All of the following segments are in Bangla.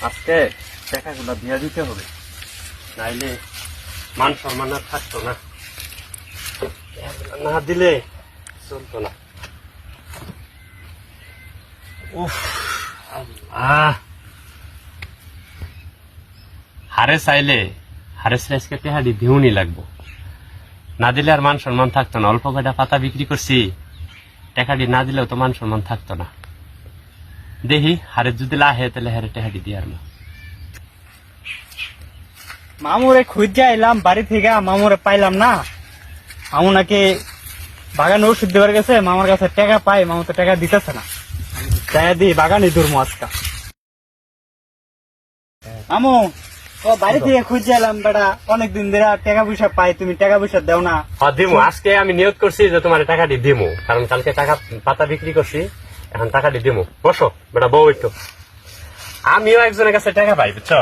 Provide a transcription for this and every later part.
আজকে টাকাগুলো দিয়ে দিতে হবে, নাইলে মান সম্মান আর থাকতো না, না দিলে চলতো না। উফ, আল্লাহ। হারে চাইলে আজকে টেহাডি দিউনি লাগবো, না দিলে আর মান সম্মান থাকতো না। অল্প কয়টা পাতা বিক্রি করছি, টাকাটি না দিলেও তো মান সম্মান থাকতো না। দেখি হারে যদি লাহে তাহলে হারে টেহাডি দিয়ার না। মামুরে খুঁজে এলাম বাড়ি থেকে, মামুরে পাইলাম না। মামু নাকি বাগানে ওষুধ দেওয়ার গেছে, মামার কাছে টাকা পাই, মামু তো টাকা দিতেছে না। টাকা দিয়ে বাগানে দূরমু আজকা। মামু ও বাড়ি থেকে খুঁজে এলাম বেটা, অনেকদিন ধরে টাকা পয়সা পাই, তুমি টাকা পয়সা দেও না। দিমু, আজকে আমি নিয়োগ করছি যে তোমার টাকাটি দিমু, কারণ কালকে টাকা পাতা বিক্রি করছি, এখন টাকাটি দিমু। বসো বেটা, বউ একটু। আমিও একজনের কাছে টাকা পাই, বুঝছো?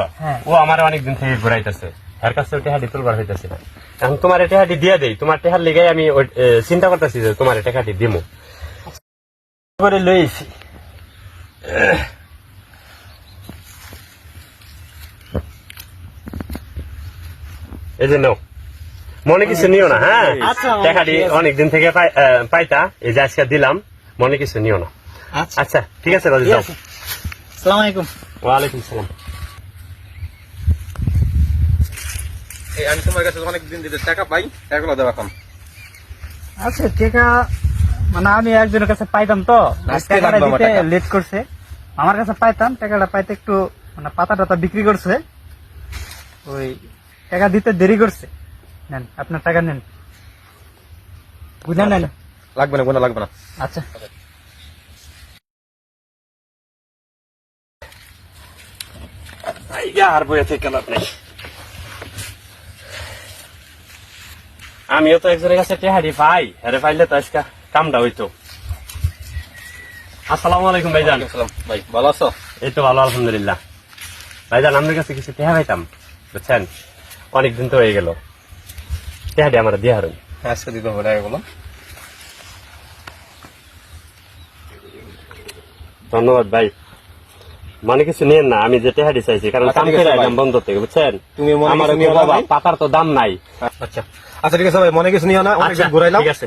ও আমার অনেকদিন থেকে ঘুরাইতেছে, এর কাছে টেহাডি তুলবার হইতেছে না। এখন তোমার টেহাডি দিয়ে দেই, তোমার টেহার লিগে আমি চিন্তা করতেছি যে তোমার টাকাটি দিমু করে লইছি। এই যে নাও, মনে কিছু নিও না, হ্যাঁ? টাকাটি অনেকদিন থেকে পাইতা, এই যে আজকে দিলাম, মনে কিছু নিও না। আচ্ছা ঠিক আছে রাজু, যাও। আসসালামু আলাইকুম। ওয়ালাইকুম সালাম। আমি তোমার কাছে অনেকদিন ধরে টাকা পাই, টাকাগুলো দেওয়া এখন। আচ্ছা টাকা মানে আমি একজনের কাছে পাইতাম তো, আজকে টাকাটা লাগবে আমার দিতে টাকা। লেট করছে। আমার কাছে পাইতাম, টাকাটা পাইতে একটু মানে পাতা টাতা বিক্রি করছে, ওই টাকা দিতে দেরি করছে। নেন আপনার টাকা নেন, বুঝলেন? নেন। লাগবে না, গোনা লাগবে না। আচ্ছা আর বইয়ে থেকে লাভ নাই। আমিও তো একজনের কাছে টেহাডি পাই, আরে পাইলে তো আজকে কামটা হইতো। আসসালামু আলাইকুম ভাইজান। ভাই ভালো আছো? এই তো ভালো, আলহামদুলিল্লাহ। ভাইজান আপনার কাছে কিছু টেহা পাইতাম, বুঝছেন? অনেকদিন তো হয়ে গেল, টেহাডি আমার দিয়ে হারুন। আজকে দিতে হবে টাকাগুলো। ধন্যবাদ ভাই, মানে কিছু নিয়েন না, আমি যে টেহাডি চাইছি, কারণ আচ্ছা, কাম ঠিক করে আছে ভাই। আইলাম বন্ধ থেকে, বুঝছেন? তুমি মনে আমার কিছু নিও না বাবা ভাই? পাতার তো দাম নাই। আচ্ছা আচ্ছা ঠিক আছে ভাই, মনে কিছু নিও না, অনেক আচ্ছা ঘুরাইলাম। ঠিক আছে।